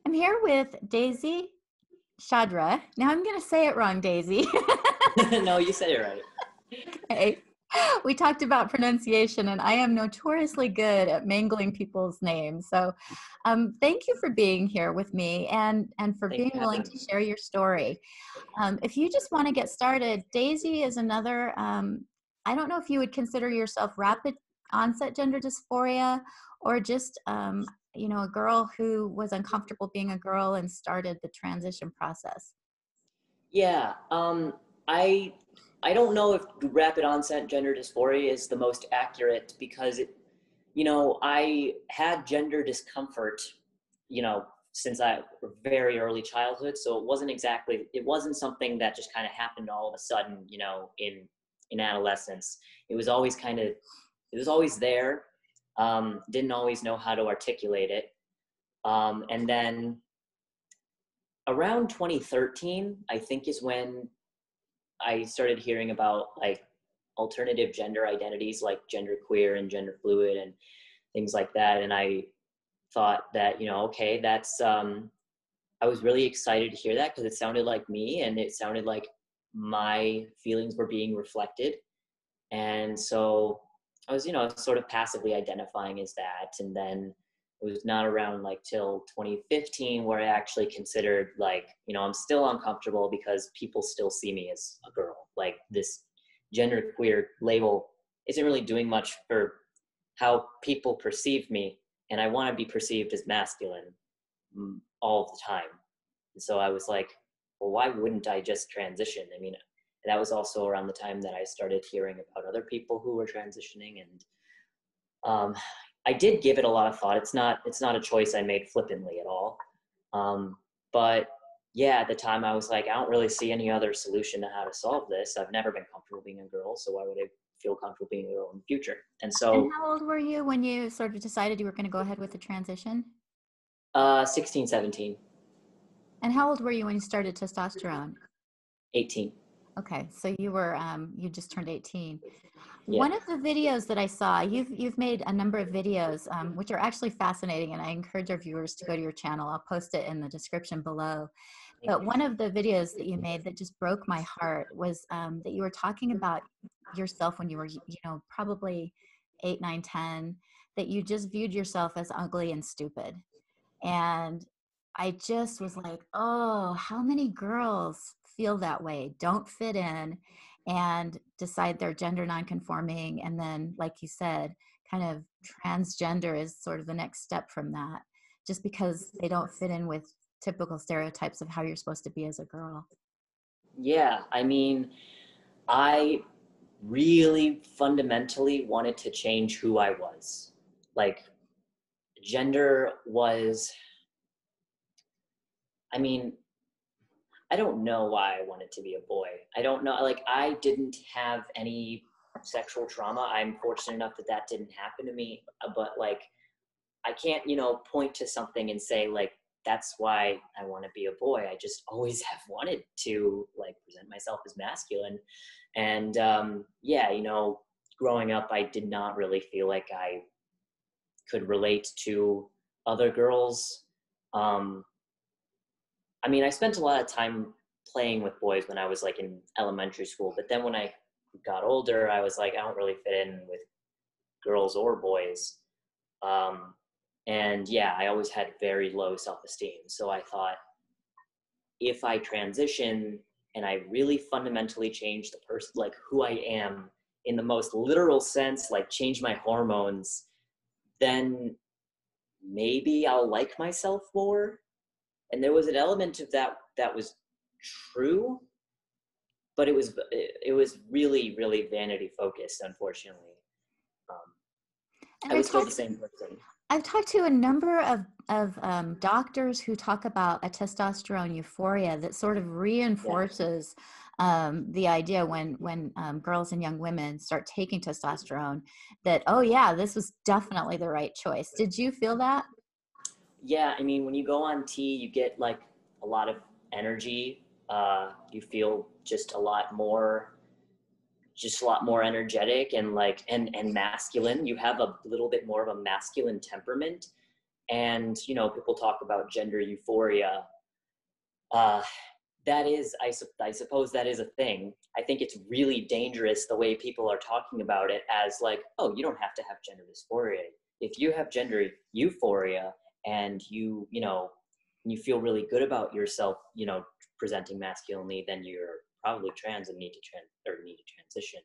I'm here with Daisy Shadra. Now I'm going to say it wrong, Daisy. No, you said it right. Okay. We talked about pronunciation, and I am notoriously good at mangling people's names. So thank you for being here with me and for Thanks being for willing having to me. share your story. If you just want to get started, Daisy is another, I don't know if you would consider yourself rapid onset gender dysphoria or just, a girl who was uncomfortable being a girl and started the transition process. Yeah, I don't know if rapid onset gender dysphoria is the most accurate because I had gender discomfort, since I very early childhood. So it wasn't something that just kind of happened all of a sudden, in adolescence. It was always it was always there. Didn't always know how to articulate it. And then around 2013, I think, is when I started hearing about like alternative gender identities like genderqueer and gender fluid and things like that. And I thought that, okay, that's, I was really excited to hear that because it sounded like me and it sounded like my feelings were being reflected. And so I was, sort of passively identifying as that. And then it was not around like till 2015 where I actually considered like, I'm still uncomfortable because people still see me as a girl. Like this gender queer label isn't really doing much for how people perceive me. And I want to be perceived as masculine all the time. And so I was like, well, why wouldn't I just transition? I mean, that was also around the time that I started hearing about other people who were transitioning. And I did give it a lot of thought. It's not a choice I made flippantly at all. But yeah, at the time I was like, I don't really see any other solution to how to solve this. I've never been comfortable being a girl, so why would I feel comfortable being a girl in the future? And And so, how old were you when you sort of decided you were going to go ahead with the transition? 16, 17, And how old were you when you started testosterone? 18. Okay, so you were you just turned 18. Yeah. One of the videos that I saw, you've made a number of videos, which are actually fascinating, and I encourage our viewers to go to your channel. I'll post it in the description below. Thank But you. one of the videos that you made that just broke my heart was that you were talking about yourself when you were, probably 8, 9, 10, that you just viewed yourself as ugly and stupid. And I just was like, oh, how many girls feel that way, don't fit in, and decide they're gender nonconforming. And then, like you said, kind of transgender is sort of the next step from that, just because they don't fit in with typical stereotypes of how you're supposed to be as a girl. Yeah, I mean, I really fundamentally wanted to change who I was. Like, gender was, I mean, I don't know why I wanted to be a boy. I don't know. Like, I didn't have any sexual trauma. I'm fortunate enough that that didn't happen to me. But, like, I can't, point to something and say, like, that's why I want to be a boy. I just always have wanted to, like, present myself as masculine. And, yeah, growing up, I did not really feel like I could relate to other girls. Um, I mean, I spent a lot of time playing with boys when I was like in elementary school, but then when I got older, I was like, I don't really fit in with girls or boys. Um, and yeah, I always had very low self-esteem. So I thought, if I transition and I really fundamentally change the person, like who I am in the most literal sense, like change my hormones, then maybe I'll like myself more. And there was an element of that that was true, but it was really, really vanity focused, unfortunately. Um, And I was still the same person. I've talked to a number of doctors who talk about a testosterone euphoria that sort of Yeah. reinforces the idea when girls and young women start taking testosterone that, oh yeah, this was definitely the right choice. Did you feel that? Yeah, I mean, when you go on T, you get like a lot of energy. You feel just a lot more energetic and like and masculine. You have a little bit more of a masculine temperament. And, you know, people talk about gender euphoria. Uh, that is, I suppose that is a thing. I think it's really dangerous the way people are talking about it as like, oh, you don't have to have gender dysphoria. If you have gender euphoria and you know, you feel really good about yourself, you know, presenting masculinely, then you're probably trans and need to transition.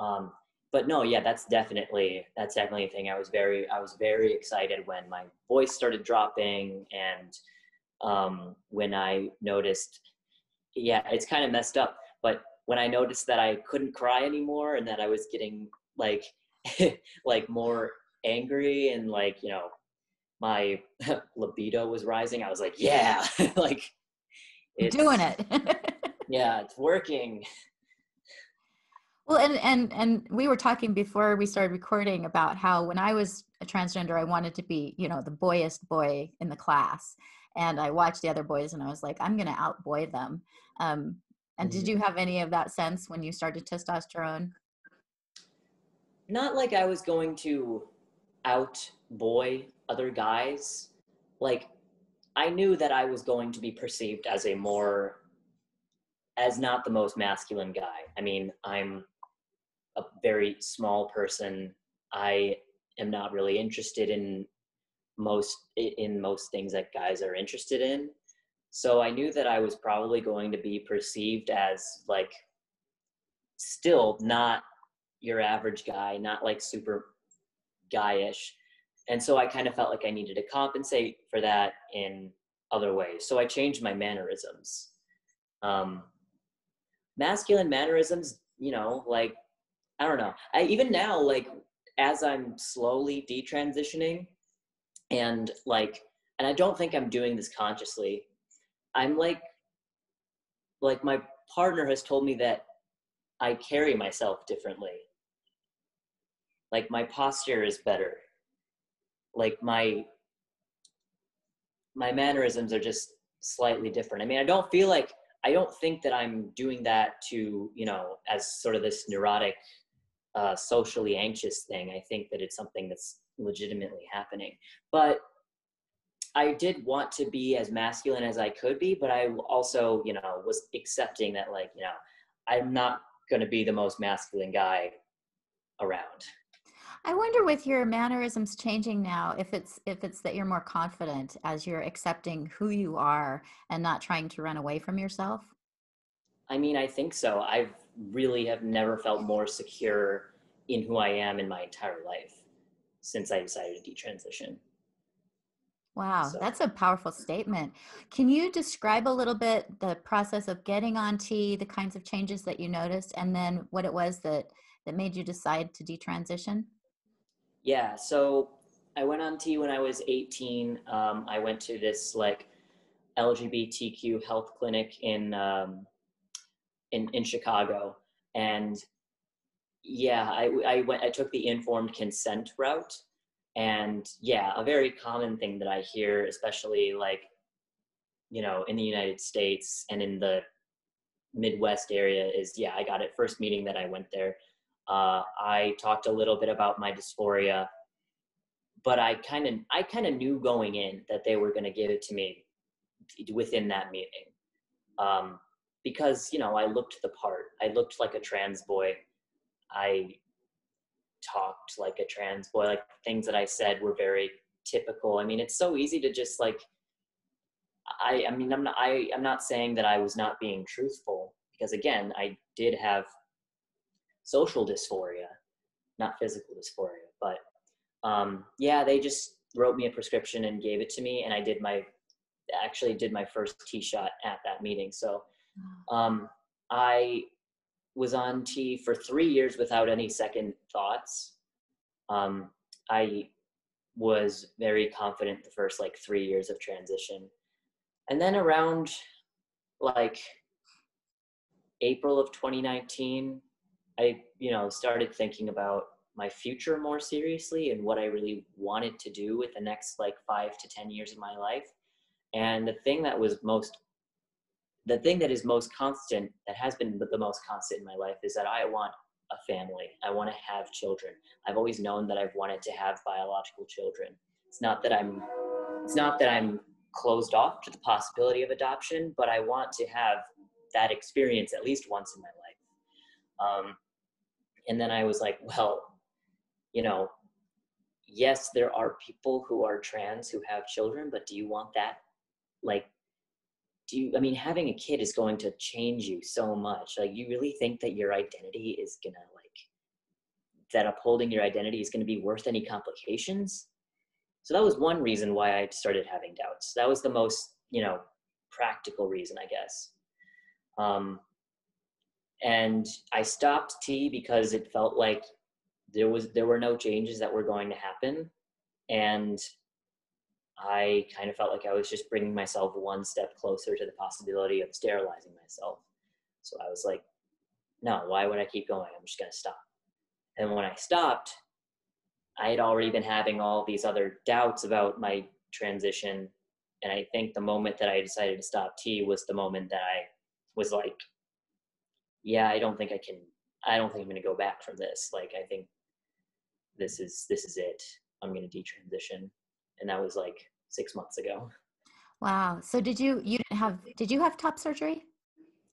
Um, but no, yeah, that's definitely a thing. I was very excited when my voice started dropping, and when I noticed, yeah, it's kind of messed up, but when I noticed that I couldn't cry anymore and that I was getting like like more angry, and like, you know, my libido was rising, I was like, yeah, like Doing it's, it. yeah, it's working. Well, and we were talking before we started recording about how when I was a transgender, I wanted to be, you know, the boyiest boy in the class. And I watched the other boys and I was like, I'm going to outboy them. Um, and did Mhm. you have any of that sense when you started testosterone? Not like I was going to outboy other guys. Like, I knew that I was going to be perceived as as not the most masculine guy. I mean, I'm a very small person. I am not really interested in most things that guys are interested in. So I knew that I was probably going to be perceived as like still not your average guy, not like super guyish. And so I kind of felt like I needed to compensate for that in other ways. So I changed my mannerisms. Um, Masculine mannerisms, you know, like, I don't know. I even now, like, as I'm slowly detransitioning, and like, and I don't think I'm doing this consciously. I'm like my partner has told me that I carry myself differently. Like my posture is better. Like my mannerisms are just slightly different. I mean, I don't think that I'm doing that to, you know, as sort of this neurotic, socially anxious thing. I think that it's something that's legitimately happening. But I did want to be as masculine as I could be, but I also, you know, was accepting that, like, you know, I'm not going to be the most masculine guy around. I wonder with your mannerisms changing now, if it's that you're more confident as you're accepting who you are and not trying to run away from yourself. I mean, I think so. I've really have never felt more secure in who I am in my entire life since I decided to detransition. Wow, So, that's a powerful statement. Can you describe a little bit the process of getting on T, the kinds of changes that you noticed, and then what it was that made you decide to detransition? yeah, so I went on T when I was 18. I went to this like LGBTQ health clinic in Chicago, and yeah, I took the informed consent route, and yeah, a very common thing that I hear, especially like, you know, in the United States and in the Midwest area, is yeah, I got it first meeting that I went there. I talked a little bit about my dysphoria, but I kind of knew going in that they were going to give it to me within that meeting, um, because, you know, I looked the part. I looked like a trans boy. I talked like a trans boy. Like things that I said were very typical. I mean, it's so easy to just like, I mean, I'm not saying that I was not being truthful, because again, I did have social dysphoria, not physical dysphoria. But yeah, they just wrote me a prescription and gave it to me, and I actually did my first T shot at that meeting. So I was on T for 3 years without any second thoughts. I was very confident the first like 3 years of transition. And then around like April of 2019, I, you know, started thinking about my future more seriously and what I really wanted to do with the next like 5 to 10 years of my life. And the thing that is most constant, that has been the most constant in my life, is that I want a family. I want to have children. I've always known that I've wanted to have biological children. It's not that I'm it's not that I'm closed off to the possibility of adoption, but I want to have that experience at least once in my life. And then I was like, well, you know, yes, there are people who are trans who have children, but do you want that? Like, I mean, having a kid is going to change you so much. Like, you really think that your identity is gonna, like, that upholding your identity is gonna be worth any complications? So that was one reason why I started having doubts. That was the most, practical reason, I guess. And I stopped tea because it felt like there were no changes that were going to happen. And I kind of felt like I was just bringing myself one step closer to the possibility of sterilizing myself. So I was like, no, why would I keep going? I'm just going to stop. And when I stopped, I had already been having all these other doubts about my transition. And I think the moment that I decided to stop tea was the moment that I was like, yeah, I don't think I'm going to go back from this. Like, I think this is it. I'm going to detransition. And that was like 6 months ago. Wow. So did you have top surgery?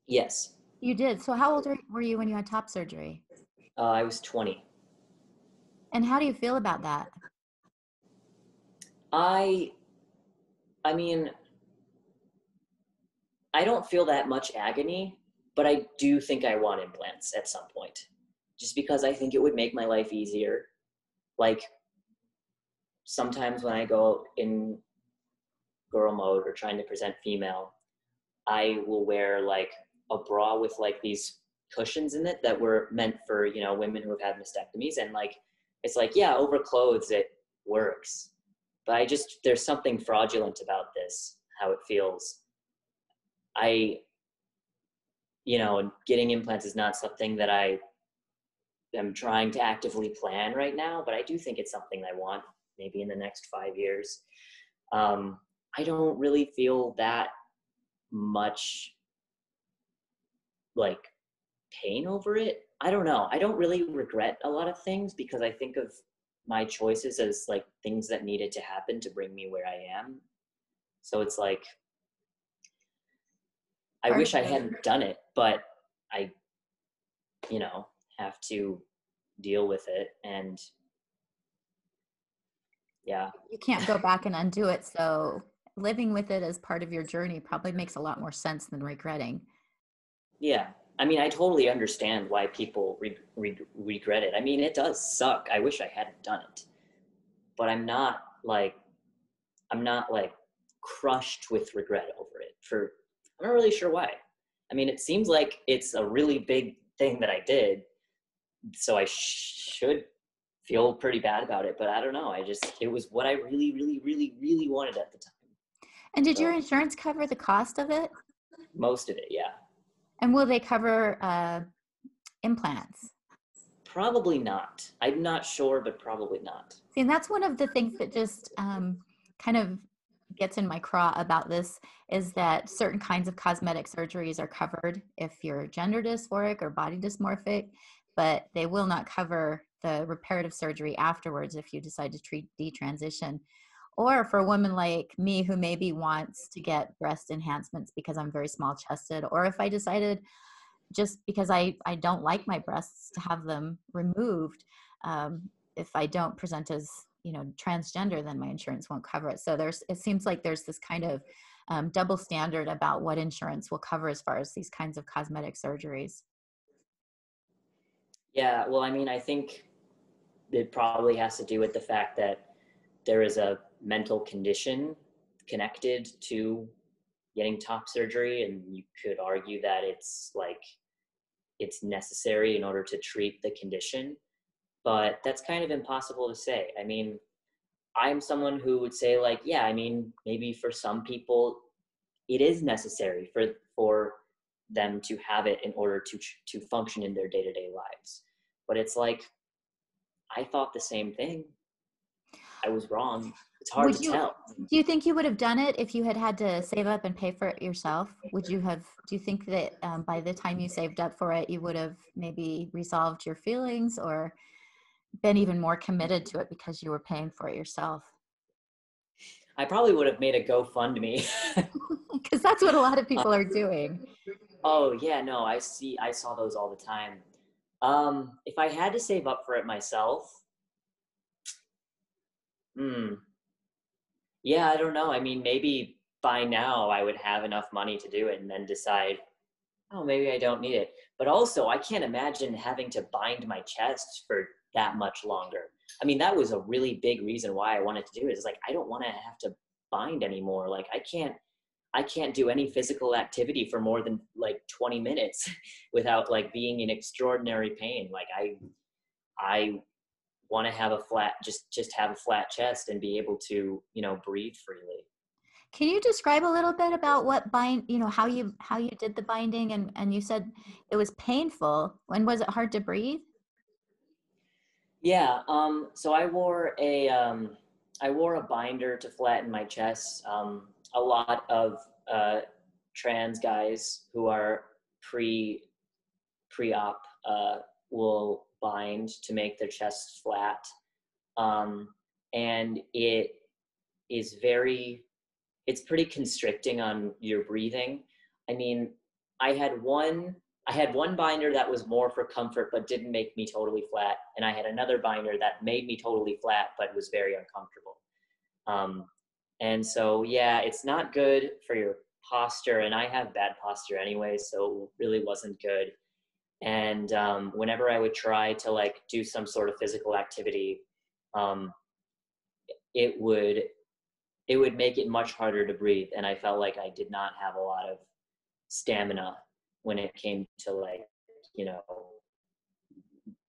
Yes. You did. So how old were you when you had top surgery? I was 20. And how do you feel about that? I mean, I don't feel that much agony, but I do think I want implants at some point, just because I think it would make my life easier. Like, sometimes when I go in girl mode or trying to present female, I will wear like a bra with like these cushions in it that were meant for, women who have had mastectomies. And like, it's like, yeah, over clothes, it works. But there's something fraudulent about this, how it feels. Getting implants is not something that I am trying to actively plan right now, but I do think it's something I want maybe in the next 5 years. I don't really feel that much like pain over it. I don't know. I don't really regret a lot of things because I think of my choices as like things that needed to happen to bring me where I am. So it's like, I wish I hadn't done it, but I, have to deal with it. And yeah. You can't go back and undo it. So living with it as part of your journey probably makes a lot more sense than regretting. Yeah. I mean, I totally understand why people regret it. I mean, it does suck. I wish I hadn't done it, but I'm not like crushed with regret over it. I'm not really sure why. I mean, it seems like it's a really big thing that I did, so I should feel pretty bad about it, but I don't know. It was what I really, really, really, really wanted at the time. And did your insurance cover the cost of it? Most of it, yeah. And will they cover implants? Probably not. I'm not sure, but probably not. See, and that's one of the things that just kind of gets in my craw about this is that certain kinds of cosmetic surgeries are covered if you're gender dysphoric or body dysmorphic, but they will not cover the reparative surgery afterwards if you decide to treat detransition. Or for a woman like me who maybe wants to get breast enhancements because I'm very small chested, or if I decided just because I don't like my breasts to have them removed, if I don't present as transgender, then my insurance won't cover it. So it seems like there's this kind of double standard about what insurance will cover as far as these kinds of cosmetic surgeries. Yeah, well, I mean, I think it probably has to do with the fact that there is a mental condition connected to getting top surgery, and you could argue that it's necessary in order to treat the condition, but that's kind of impossible to say. I mean, I'm someone who would say like, yeah, I mean, maybe for some people it is necessary for them to have it in order to function in their day-to-day lives. But it's like, I thought the same thing. I was wrong. It's hard to tell. Do you think you would have done it if you had to save up and pay for it yourself? Do you think that by the time you saved up for it, you would have maybe resolved your feelings or been even more committed to it because you were paying for it yourself? I probably would have made a GoFundMe. Because that's what a lot of people are doing. Oh yeah, no, I saw those all the time. If I had to save up for it myself, hmm, yeah, I don't know. I mean, maybe by now I would have enough money to do it and then decide, oh, maybe I don't need it. But also, I can't imagine having to bind my chest for that much longer. I mean, that was a really big reason why I wanted to do it. It's like I don't want to have to bind anymore. Like I can't do any physical activity for more than like 20 minutes without like being in extraordinary pain. Like I want to have a flat, just have a flat chest and be able to, breathe freely. Can you describe a little bit about what how you did the binding, and you said it was painful. When was it hard to breathe? Yeah. So I wore a binder to flatten my chest. A lot of trans guys who are pre-op will bind to make their chests flat. And is very it's pretty constricting on your breathing. I mean, I had one I had one binder that was more for comfort but didn't make me totally flat, and I had another binder that made me totally flat but was very uncomfortable. Um, and so yeah, it's not good for your posture, and I have bad posture anyway, so it really wasn't good. And whenever I would try to like do some sort of physical activity, um, it would it would make it much harder to breathe, and I felt like I did not have a lot of stamina when it came to like, you know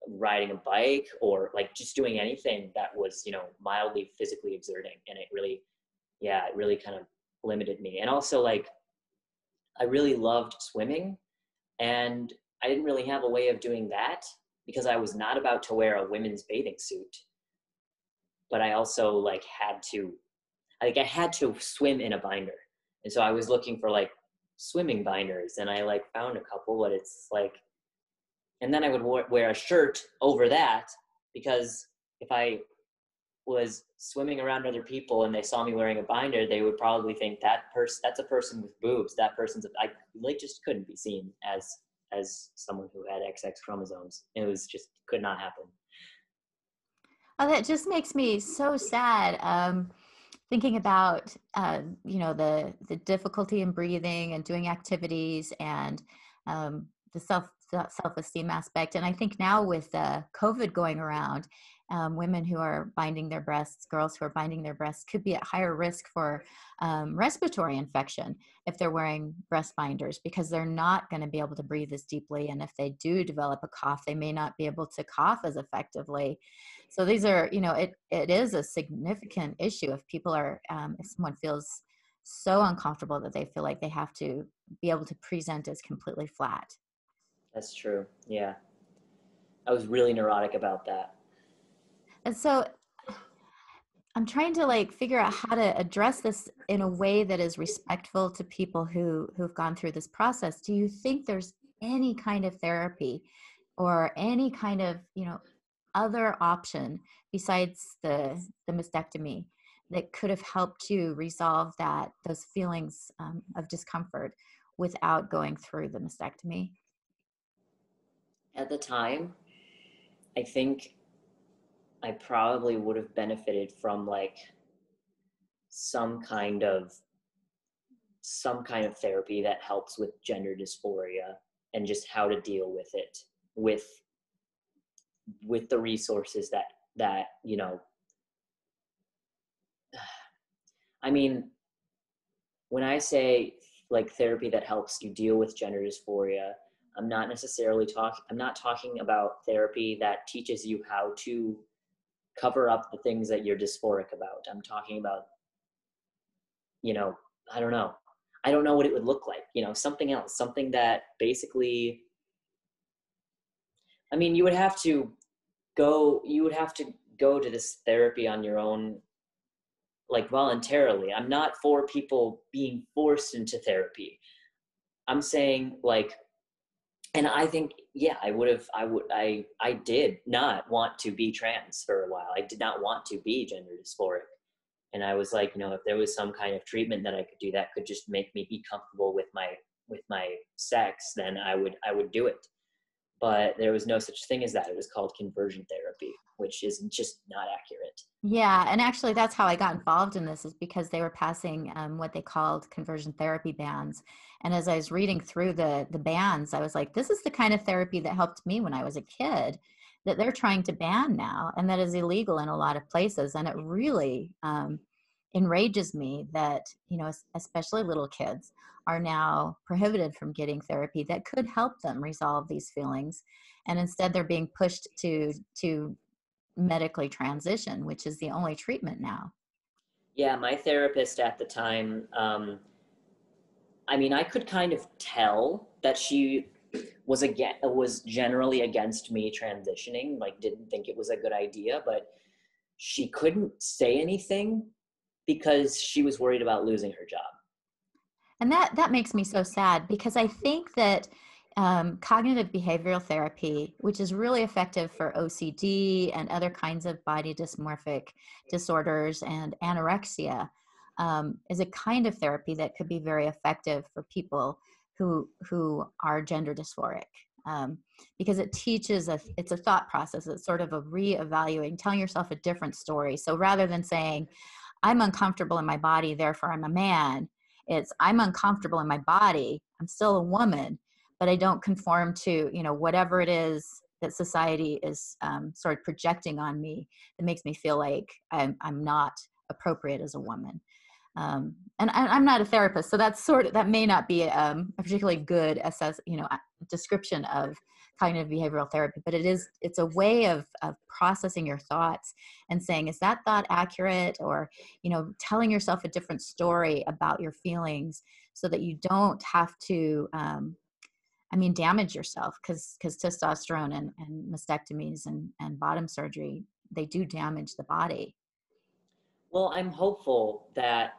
riding a bike or like just doing anything that was, mildly physically exerting. And it really kind of limited me. And also, like, I really loved swimming, and I didn't really have a way of doing that because I was not about to wear a women's bathing suit. But I also I had to swim in a binder. And so I was looking for like swimming binders, and I like found a couple, but it's like, and then I would wear a shirt over that, because if I was swimming around other people and they saw me wearing a binder, they would probably think that's a person with boobs. That I like just couldn't be seen as someone who had XX chromosomes. It was just could not happen. Oh, that just makes me so sad. Thinking about the difficulty in breathing and doing activities, and the self-esteem aspect. And I think now with COVID going around, women who are binding their breasts, girls who are binding their breasts, could be at higher risk for respiratory infection if they're wearing breast binders, because they're not going to be able to breathe as deeply. And if they do develop a cough, they may not be able to cough as effectively. So these are, it is a significant issue if people are, if someone feels so uncomfortable that they feel like they have to be able to present as completely flat. That's true. Yeah. I was really neurotic about that. And so I'm trying to like figure out how to address this in a way that is respectful to people who've gone through this process. Do you think there's any kind of therapy or any kind of, other option besides the mastectomy that could have helped you resolve those feelings of discomfort without going through the mastectomy? At the time, I think I probably would have benefited from like some kind of some kind of therapy that helps with gender dysphoria and just how to deal with it with the resources that I mean, when I say like therapy that helps you deal with gender dysphoria, I'm not talking about therapy that teaches you how to cover up the things that you're dysphoric about. I'm talking about, you know, I don't know. I don't know what it would look like, something else, something that basically, I mean, you would have to go to this therapy on your own, like voluntarily. I'm not for people being forced into therapy. I'm saying like, and I think, yeah, I did not want to be trans for a while. I did not want to be gender dysphoric. And I was like, if there was some kind of treatment that I could do that could just make me be comfortable with my sex, then I would do it. But there was no such thing as that. It was called conversion therapy, which is just not accurate. Yeah, and actually that's how I got involved in this, is because they were passing what they called conversion therapy bans. And as I was reading through the bans, I was like, this is the kind of therapy that helped me when I was a kid that they're trying to ban now, and that is illegal in a lot of places. And it really enrages me that, especially little kids are now prohibited from getting therapy that could help them resolve these feelings. And instead they're being pushed to medically transition, which is the only treatment now. Yeah, my therapist at the time, I could kind of tell that she was generally against me transitioning, like didn't think it was a good idea, but she couldn't say anything because she was worried about losing her job. And that makes me so sad, because I think that cognitive behavioral therapy, which is really effective for OCD and other kinds of body dysmorphic disorders and anorexia, is a kind of therapy that could be very effective for people who are gender dysphoric. Because it teaches it's a thought process. It's sort of a reevaluating, telling yourself a different story. So rather than saying, I'm uncomfortable in my body, therefore I'm a man, it's I'm uncomfortable in my body, I'm still a woman, but I don't conform to, whatever it is that society is sort of projecting on me that makes me feel like I'm not appropriate as a woman. And I'm not a therapist, so that may not be a particularly good description of cognitive behavioral therapy, but it's a way of processing your thoughts and saying, is that thought accurate? Or, telling yourself a different story about your feelings so that you don't have to, damage yourself, because testosterone and mastectomies and bottom surgery, they do damage the body. Well, I'm hopeful that,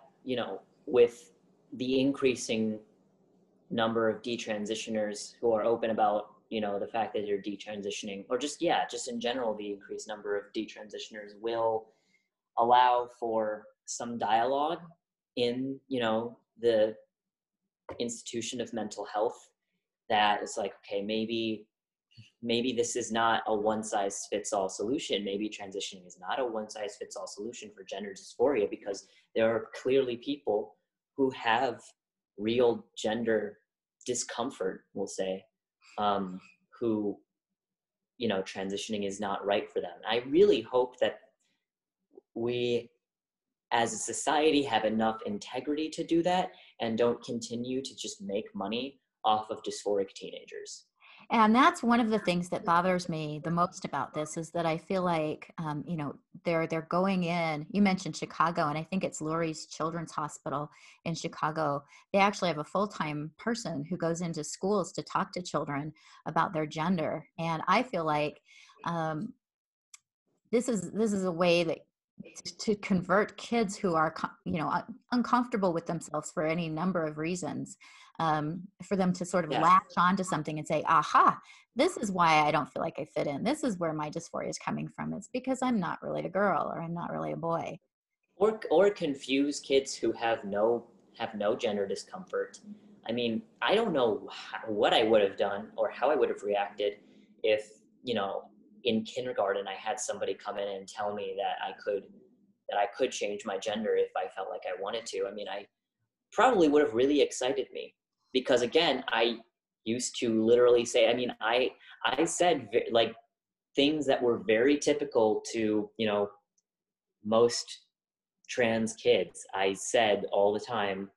with the increasing number of detransitioners who are open about, the fact that they're detransitioning, or just in general, the increased number of detransitioners will allow for some dialogue in, the institution of mental health, that is like, okay, maybe this is not a one size fits all solution. Maybe transitioning is not a one size fits all solution for gender dysphoria, because there are clearly people who have real gender discomfort, we'll say, who, transitioning is not right for them. I really hope that we as a society have enough integrity to do that and don't continue to just make money off of dysphoric teenagers. And that's one of the things that bothers me the most about this, is that I feel like, they're going in. You mentioned Chicago, and I think it's Lurie's Children's Hospital in Chicago. They actually have a full-time person who goes into schools to talk to children about their gender. And I feel like this is a way that to convert kids who are uncomfortable with themselves for any number of reasons, for them to sort of Yeah. latch onto something and say, aha, this is why I don't feel like I fit in, this is where my dysphoria is coming from, it's because I'm not really a girl, or I'm not really a boy. Or confuse kids who have no gender discomfort. I don't know what I would have done or how I would have reacted if, in kindergarten I had somebody come in and tell me that I could change my gender if I felt like I wanted to. I probably would have really excited me, because again, I used to literally say, I said like things that were very typical to, most trans kids. I said all the time,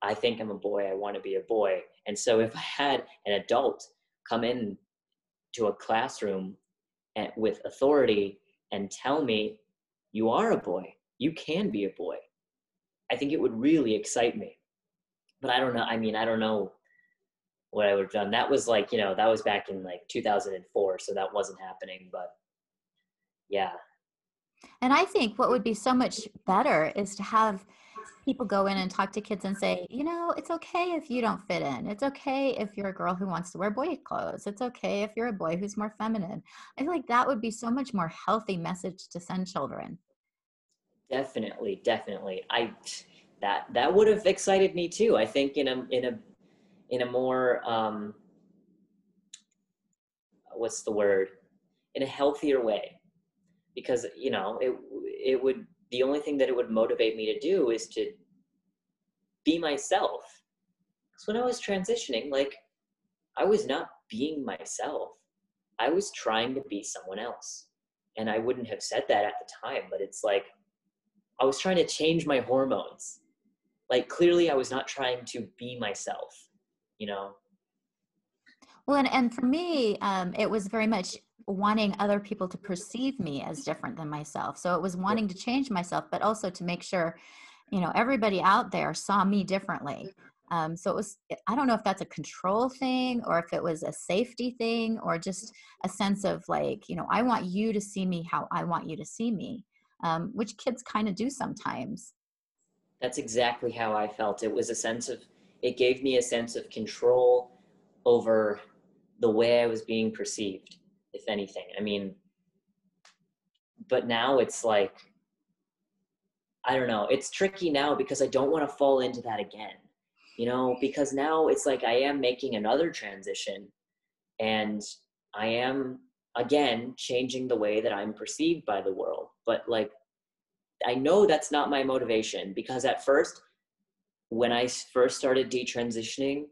I think I'm a boy, I want to be a boy. And so if I had an adult come in to a classroom with authority and tell me, you are a boy, you can be a boy, I think it would really excite me. But I don't know. I don't know what I would have done. That was like, that was back in like 2004. So that wasn't happening, but yeah. And I think what would be so much better is to have people go in and talk to kids and say, it's okay if you don't fit in. It's okay if you're a girl who wants to wear boy clothes. It's okay if you're a boy who's more feminine. I feel like that would be so much more healthy message to send children. Definitely, definitely. That would have excited me too. I think in a more what's the word? In a healthier way, because it would, the only thing that it would motivate me to do is to be myself. Because when I was transitioning, like, I was not being myself. I was trying to be someone else. And I wouldn't have said that at the time, but it's like I was trying to change my hormones. Like, clearly I was not trying to be myself, you know? Well, and for me, it was very much wanting other people to perceive me as different than myself. So it was wanting to change myself, but also to make sure, everybody out there saw me differently. So it was, I don't know if that's a control thing or if it was a safety thing or just a sense of like, I want you to see me how I want you to see me, which kids kind of do sometimes. That's exactly how I felt. It gave me a sense of control over the way I was being perceived, if anything. I mean, but now it's like, I don't know, it's tricky now because I don't want to fall into that again, because now it's like I am making another transition and I am again changing the way that I'm perceived by the world. But like, I know that's not my motivation, because at first, when I first started detransitioning,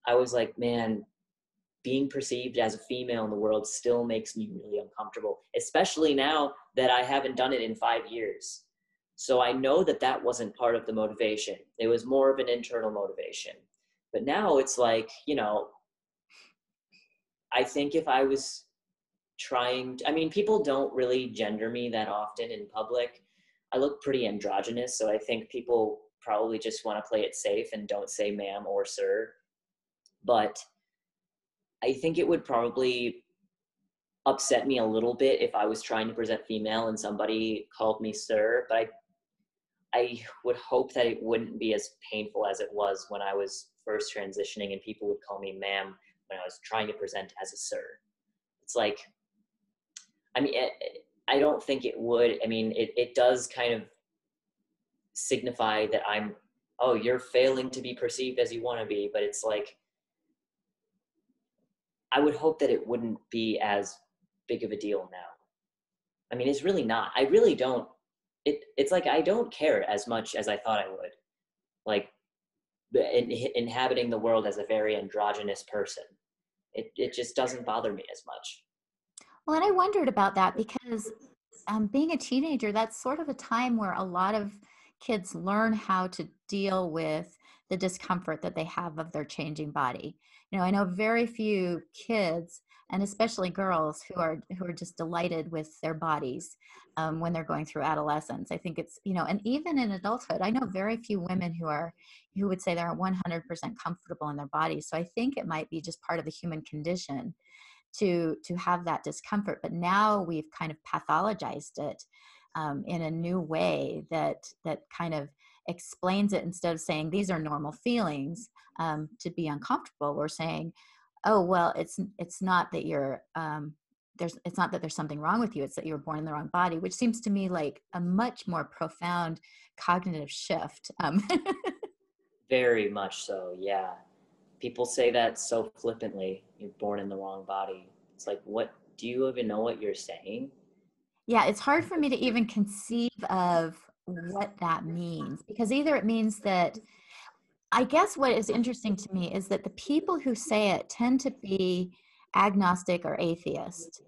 I was like, man, being perceived as a female in the world still makes me really uncomfortable, especially now that I haven't done it in 5 years. So I know that that wasn't part of the motivation. It was more of an internal motivation. But now it's like, I think if I was I mean, people don't really gender me that often in public. I look pretty androgynous, so I think people probably just want to play it safe and don't say ma'am or sir. But I think it would probably upset me a little bit if I was trying to present female and somebody called me sir, but I would hope that it wouldn't be as painful as it was when I was first transitioning and people would call me ma'am when I was trying to present as a sir. It's like, I mean, I don't think it would. I mean, it does kind of signify that oh, you're failing to be perceived as you want to be, but it's like, I would hope that it wouldn't be as big of a deal now. I mean, it's really not. I really don't. It's like I don't care as much as I thought I would. Like, inhabiting the world as a very androgynous person, it just doesn't bother me as much. Well, and I wondered about that because being a teenager, that's sort of a time where a lot of kids learn how to deal with the discomfort that they have of their changing body. I know very few kids, and especially girls, who are just delighted with their bodies when they're going through adolescence. I think it's, and even in adulthood, I know very few women who would say they're 100% comfortable in their bodies. So I think it might be just part of the human condition to have that discomfort, but now we've kind of pathologized it in a new way that kind of explains it. Instead of saying these are normal feelings, to be uncomfortable, we're saying, oh well, it's not that you're it's not that there's something wrong with you, it's that you were born in the wrong body, which seems to me like a much more profound cognitive shift. Very much so, yeah. People say that so flippantly, you're born in the wrong body. It's like, what, do you even know what you're saying? Yeah, it's hard for me to even conceive of what that means, because either it means that, I guess what is interesting to me is that the people who say it tend to be agnostic or atheist.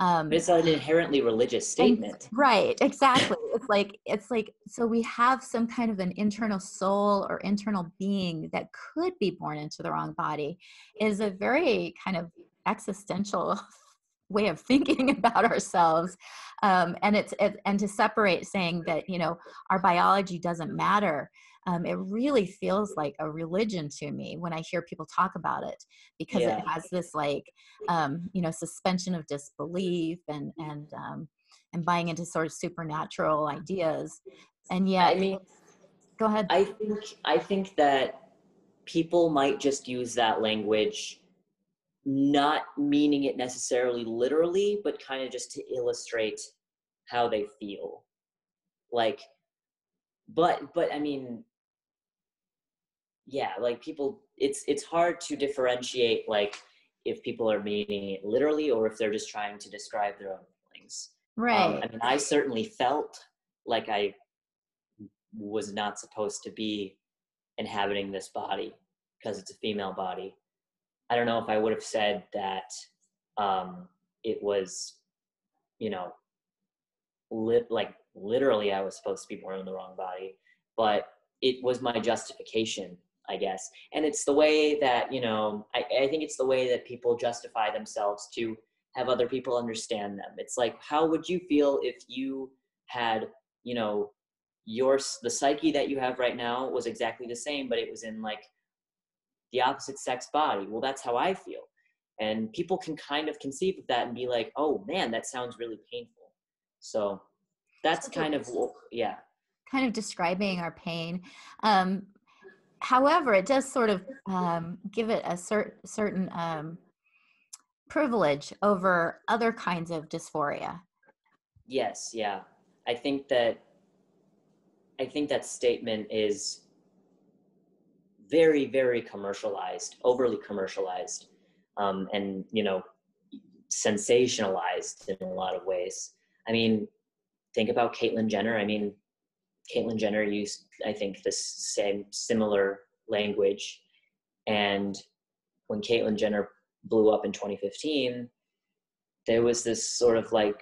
But Um, it's an inherently religious and statement. right, exactly. It's like so we have some kind of an internal soul or internal being that could be born into the wrong body is a very kind of existential way of thinking about ourselves. And to separate saying that, our biology doesn't matter. It really feels like a religion to me when I hear people talk about it, because it Yeah. has this like, suspension of disbelief and buying into sort of supernatural ideas. And I yet, mean, go ahead. I think that people might just use that language not meaning it necessarily literally, but kind of just to illustrate how they feel. Like, but I mean, yeah, like people, it's hard to differentiate, like, if people are meaning it literally or if they're just trying to describe their own feelings. I Right. mean, I certainly felt like I was not supposed to be inhabiting this body because it's a female body. I don't know if I would have said that it was, you know, like literally I was supposed to be born in the wrong body, but it was my justification, I guess. And it's the way that, I think it's the way that people justify themselves to have other people understand them. It's like, how would you feel if you had, you know, the psyche that you have right now was exactly the same, but it was in like the opposite sex body? Well, that's how I feel. And people can kind of conceive of that and be like, oh man, that sounds really painful. So that's So kind of, yeah. kind of describing our pain. Um, However, it does sort of give it a certain privilege over other kinds of dysphoria. Yes, yeah. I think that I think that statement is very, very commercialized, overly commercialized, and sensationalized in a lot of ways. I mean, think about Caitlyn Jenner. I mean, Caitlyn Jenner used, I think, this same similar language, and when Caitlyn Jenner blew up in 2015, there was this sort of like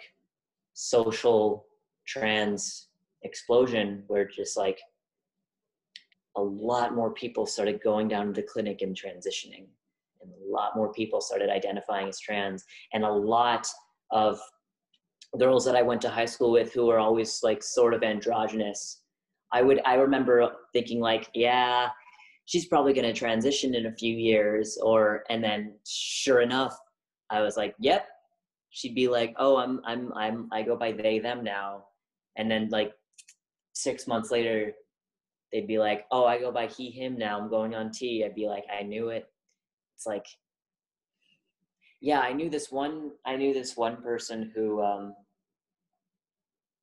social trans explosion where just like a lot more people started going down to the clinic and transitioning, and a lot more people started identifying as trans, and a lot of girls that I went to high school with who were always like sort of androgynous, I remember thinking like, yeah, she's probably going to transition in a few years, and then sure enough, I was like, yep. She'd be like, oh, I go by they them now, and then like 6 months later, they'd be like, oh, I go by he him now, I'm going on T. I'd be like, I knew it. It's like, yeah, I knew this one person who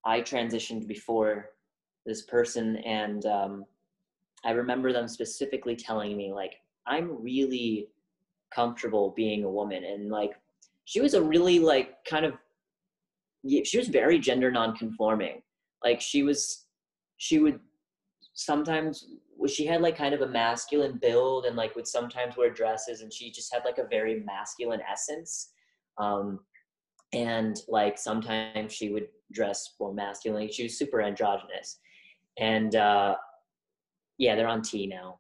I transitioned before this person, and I remember them specifically telling me like, I'm really comfortable being a woman. And like, she was a really like kind of, she was very gender non-conforming. Like she would sometimes, she had like kind of a masculine build and like would sometimes wear dresses, and she just had like a very masculine essence. Um, and like sometimes she would dress more masculinely. She was super androgynous. And yeah, they're on T now.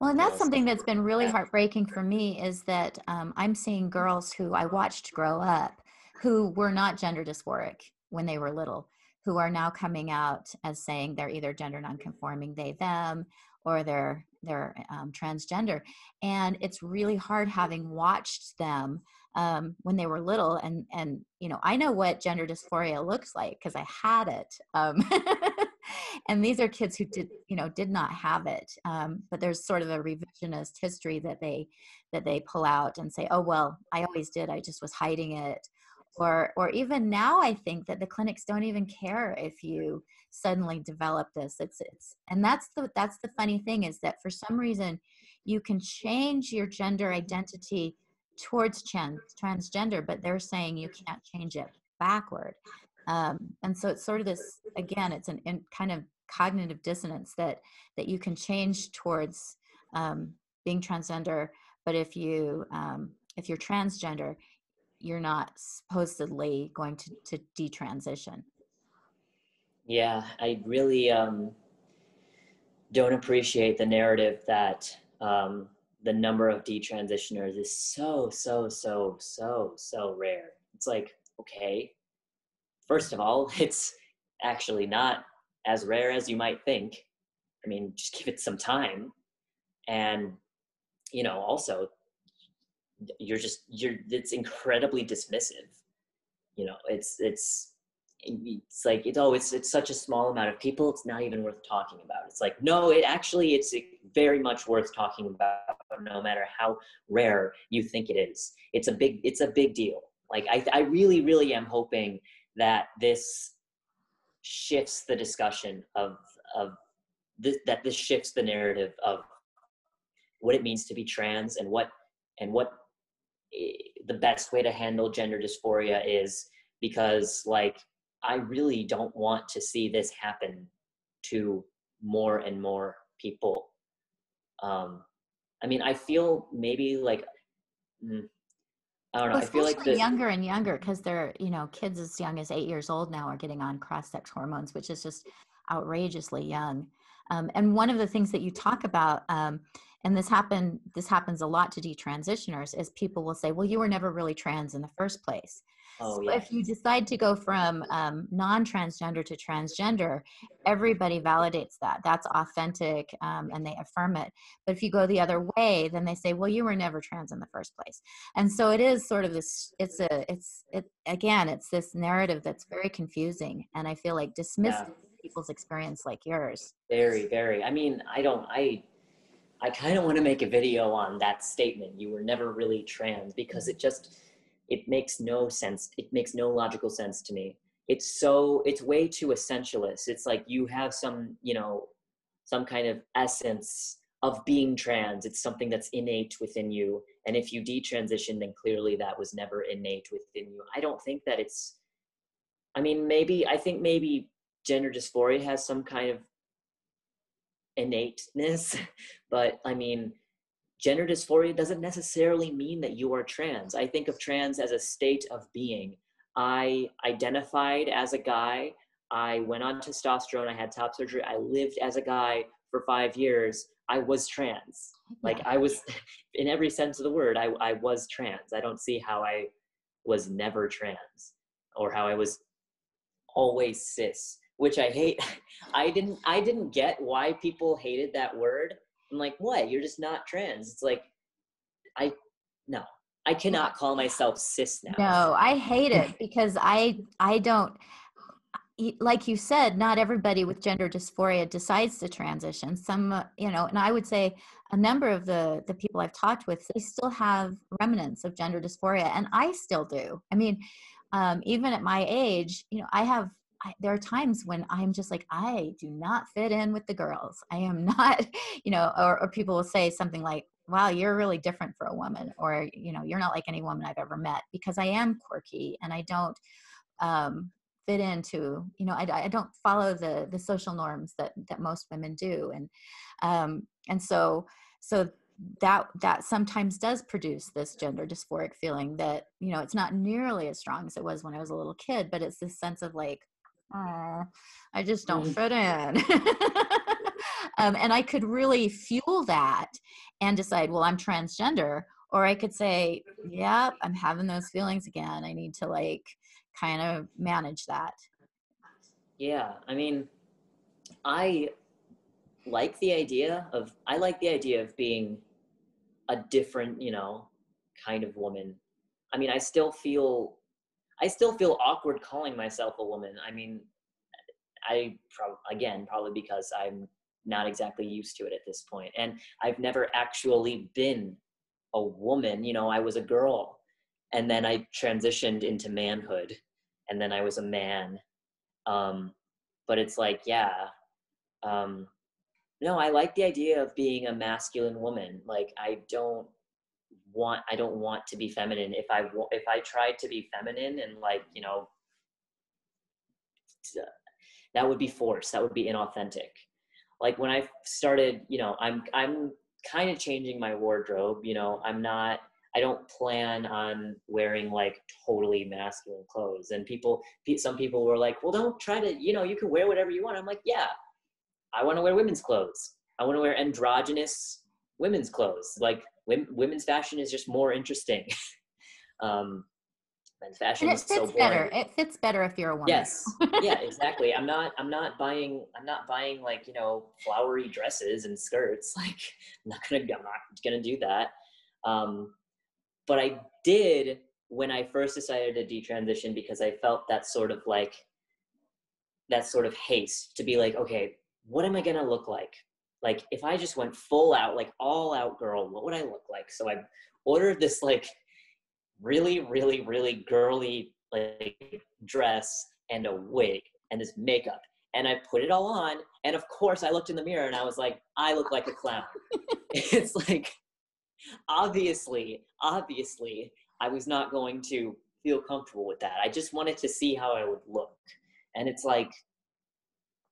Well, and You that's know, something that's been really heartbreaking for me is that I'm seeing girls who I watched grow up who were not gender dysphoric when they were little, who are now coming out as saying they're either gender nonconforming, they, them, or they're transgender. And it's really hard having watched them when they were little. And I know what gender dysphoria looks like because I had it. And these are kids who did not have it, but there's sort of a revisionist history that they pull out and say, oh well, I always did, I just was hiding it. Or even now, I think that the clinics don't even care if you suddenly develop this. It's and that's the funny thing, is that for some reason you can change your gender identity towards transgender, but they're saying you can't change it backward. And so it's sort of this, again, it's kind of cognitive dissonance that you can change towards being transgender, but if you're transgender, you're not supposedly going to detransition. yeah, I really don't appreciate the narrative that the number of detransitioners is so rare. It's like, okay, first of all, it's actually not as rare as you might think. I mean, just give it some time. And, also, it's incredibly dismissive. It's like, it's such a small amount of people, it's not even worth talking about. It's like, no, it's very much worth talking about, no matter how rare you think it is. It's a big deal. Like, I really, really am hoping that this shifts the discussion of that this shifts the narrative of what it means to be trans, and what the best way to handle gender dysphoria is, because like I really don't want to see this happen to more and more people. I mean, I feel maybe like, I don't know. Well, I feel like especially the younger and younger, because they're, kids as young as 8 years old now are getting on cross-sex hormones, which is just outrageously young. And one of the things that you talk about, and this happens a lot to detransitioners, is people will say, well, you were never really trans in the first place. oh So yeah, if you decide to go from non-transgender to transgender, everybody validates that. That's authentic, and they affirm it. But if you go the other way, then they say, well, you were never trans in the first place. And so it is sort of this, again, it's this narrative that's very confusing, and I feel like yeah, dismisses people's experience like yours. very, very. I mean, I kind of want to make a video on that statement. You were never really trans, because it makes no sense. It makes no logical sense to me. It's way too essentialist. It's like you have some kind of essence of being trans. It's something that's innate within you. And if you detransition, then clearly that was never innate within you. I don't think that I mean, I think maybe gender dysphoria has some kind of innateness, but I mean, gender dysphoria doesn't necessarily mean that you are trans. I think of trans as a state of being. I identified as a guy. I went on testosterone. I had top surgery. I lived as a guy for 5 years. I was trans. Like Yeah. I was, in every sense of the word, I was trans. I don't see how I was never trans, or how I was always cis, which I hate. I didn't get why people hated that word. I'm like, what? You're just not trans. It's like, I no, I cannot call myself cis now. No, I hate it because I don't, like you said, not everybody with gender dysphoria decides to transition. Some, and I would say a number of the people I've talked with, they still have remnants of gender dysphoria, and I still do. I mean, even at my age, there are times when I'm just like, I do not fit in with the girls. I am not, or people will say something like, wow, you're really different for a woman, or, you're not like any woman I've ever met, because I am quirky and I don't, fit into, I don't follow the social norms that most women do. And so that sometimes does produce this gender dysphoric feeling that, it's not nearly as strong as it was when I was a little kid, but it's this sense of like, oh, I just don't fit in. And I could really fuel that and decide, well, I'm transgender, or I could say, yep, I'm having those feelings again. I need to like kind of manage that. Yeah, I mean, I I like the idea of being a different, kind of woman. I mean, I still feel awkward calling myself a woman. I mean, again, probably because I'm not exactly used to it at this point. And I've never actually been a woman. I was a girl, and then I transitioned into manhood, and then I was a man. Um, but it's like, yeah, um, no, I like the idea of being a masculine woman. Like, I don't want to be feminine. If I tried to be feminine and like, that would be forced. That would be inauthentic. Like when I started, I'm kind of changing my wardrobe. I don't plan on wearing like totally masculine clothes. And some people were like, well, don't try to, you can wear whatever you want. I'm like, yeah, I want to wear women's clothes. I want to wear androgynous women's clothes. Like women's fashion is just more interesting. Men's And fashion it is so fits boring. better. It fits better if you're a woman. Yes. Yeah, exactly. I'm not buying like, flowery dresses and skirts. Like I'm not gonna do that. Um, but I did when I first decided to detransition, because I felt that sort of haste to be like, okay, what am I gonna look like? Like if I just went full out, like all out girl, what would I look like? So I ordered this like really, really, really girly like dress and a wig. and this makeup. And I put it all on. And of course I looked in the mirror and I was like, I look like a clown. It's like, obviously, I was not going to feel comfortable with that. I just wanted to see how I would look. And it's like,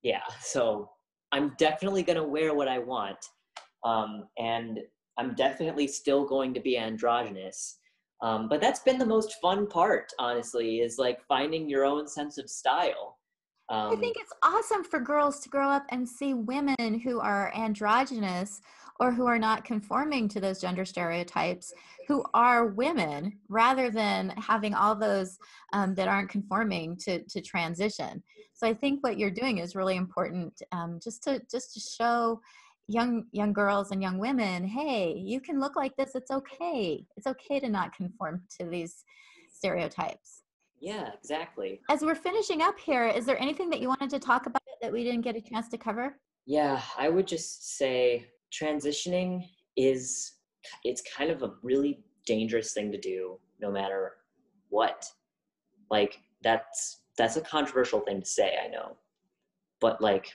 yeah, so I'm definitely going to wear what I want. And I'm definitely still going to be androgynous. But that's been the most fun part, honestly, is like finding your own sense of style. I think it's awesome for girls to grow up and see women who are androgynous or who are not conforming to those gender stereotypes, who are women, rather than having all those that aren't conforming to transition. So I think what you're doing is really important, just to show young girls and young women, hey, you can look like this. It's okay. It's okay to not conform to these stereotypes. Yeah, exactly. As we're finishing up here, is there anything that you wanted to talk about that we didn't get a chance to cover? Yeah, I would just say transitioning it's kind of a really dangerous thing to do no matter what. Like that's a controversial thing to say, I know. But like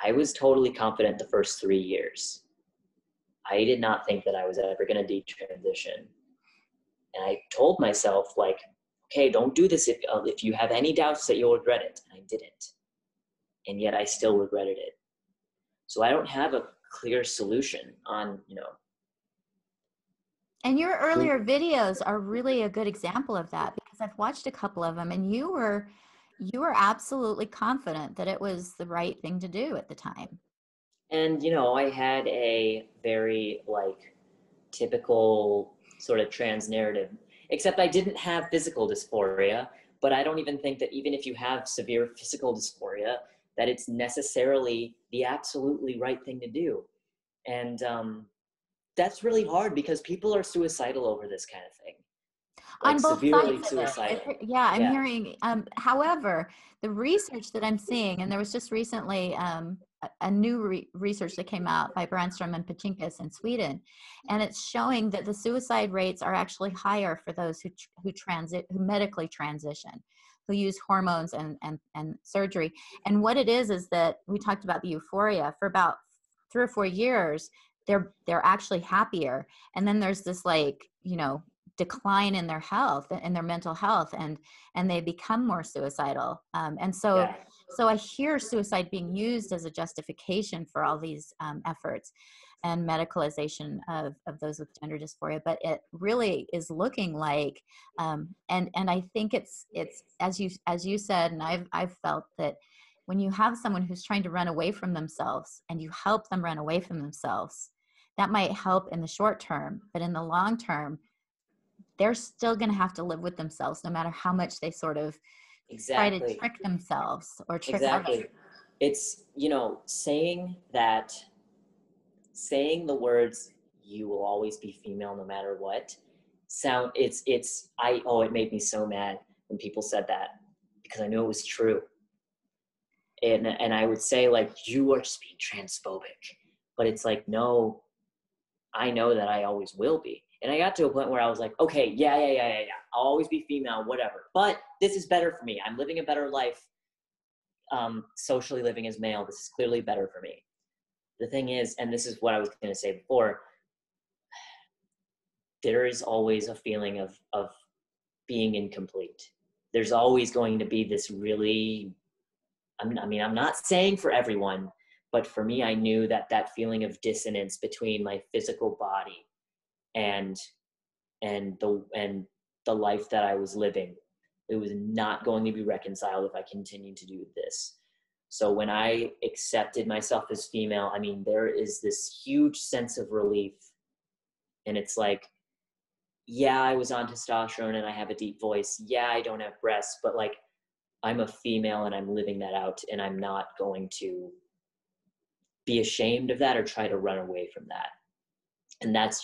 I was totally confident the first 3 years. I did not think that I was ever going to detransition. And I told myself like, okay, don't do this if you have any doubts that you'll regret it. And I didn't. And yet I still regretted it. So I don't have a clear solution on, And your earlier videos are really a good example of that, because I've watched a couple of them, and you were absolutely confident that it was the right thing to do at the time. and I had a very like typical sort of trans narrative, except I didn't have physical dysphoria, but I don't even think that even if you have severe physical dysphoria, that it's necessarily the absolutely right thing to do. And that's really hard because people are suicidal over this kind of thing, like On both severely sides of suicidal. it. Yeah, I'm Yeah, hearing, however, the research that I'm seeing, and there was just recently a new research that came out by Brandstrom and Pachinkas in Sweden, and it's showing that the suicide rates are actually higher for those who medically transition, who use hormones and surgery. And what it is that we talked about the euphoria for about 3 or 4 years. They're actually happier, and then there's this, like, decline in their health and their mental health, and they become more suicidal, and so yeah, so I hear suicide being used as a justification for all these efforts and medicalization of those with gender dysphoria, but it really is looking like, and I think it's as you said, and I've felt that when you have someone who's trying to run away from themselves and you help them run away from themselves, that might help in the short term, but in the long term they're still going to have to live with themselves, no matter how much they sort of try to exactly. trick themselves or trick others. Exactly. It's, saying the words, you will always be female no matter what, it made me so mad when people said that because I knew it was true. And I would say, like, you are just being transphobic. But it's like, no, I know that I always will be. And I got to a point where I was like, okay, yeah. I'll always be female, whatever. But this is better for me. I'm living a better life, socially living as male. This is clearly better for me. The thing is, and this is what I was going to say before, there is always a feeling of being incomplete. There's always going to be this really, I'm not saying for everyone, but for me, I knew that feeling of dissonance between my physical body and the life that I was living, it was not going to be reconciled if I continued to do this. So when I accepted myself as female, there is this huge sense of relief. And it's like, yeah, I was on testosterone and I have a deep voice. Yeah, I don't have breasts, but like, I'm a female and I'm living that out, and I'm not going to be ashamed of that or try to run away from that. And that's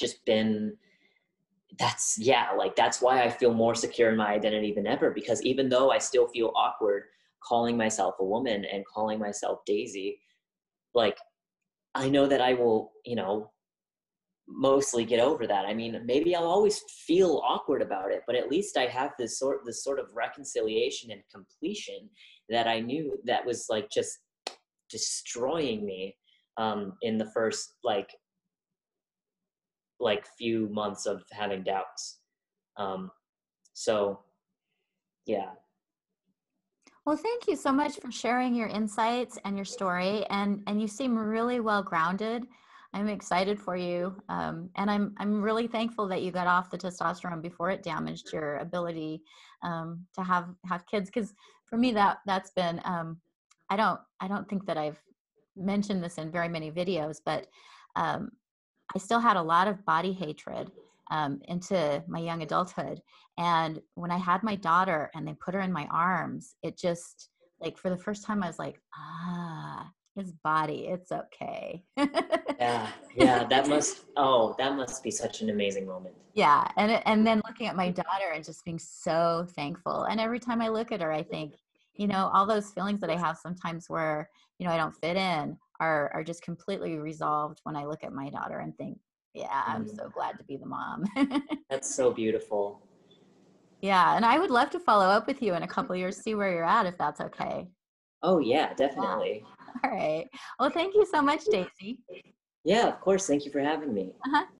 why I feel more secure in my identity than ever, because even though I still feel awkward calling myself a woman and calling myself Daisy, like, I know that I will, mostly get over that. I mean, maybe I'll always feel awkward about it, but at least I have this sort of reconciliation and completion that I knew that was like just destroying me in the first few months of having doubts. Um, so yeah. Well, thank you so much for sharing your insights and your story, and you seem really well grounded. I'm excited for you, and I'm really thankful that you got off the testosterone before it damaged your ability to have kids. Because for me, that's been I don't think that I've mentioned this in very many videos, but um, I still had a lot of body hatred into my young adulthood. And when I had my daughter and they put her in my arms, it just, like, for the first time, I was like, his body, it's okay. Yeah, yeah, that must be such an amazing moment. Yeah. And then looking at my daughter and just being so thankful. And every time I look at her, I think, all those feelings that I have sometimes where, I don't fit in are just completely resolved when I look at my daughter and think, yeah, I'm Mm, so glad to be the mom. that's so beautiful. Yeah. And I would love to follow up with you in a couple of years, see where you're at, if that's okay. Oh yeah, Yeah. definitely. All right. Well, thank you so much, Daisy. Yeah, of course. Thank you for having me. Uh-huh.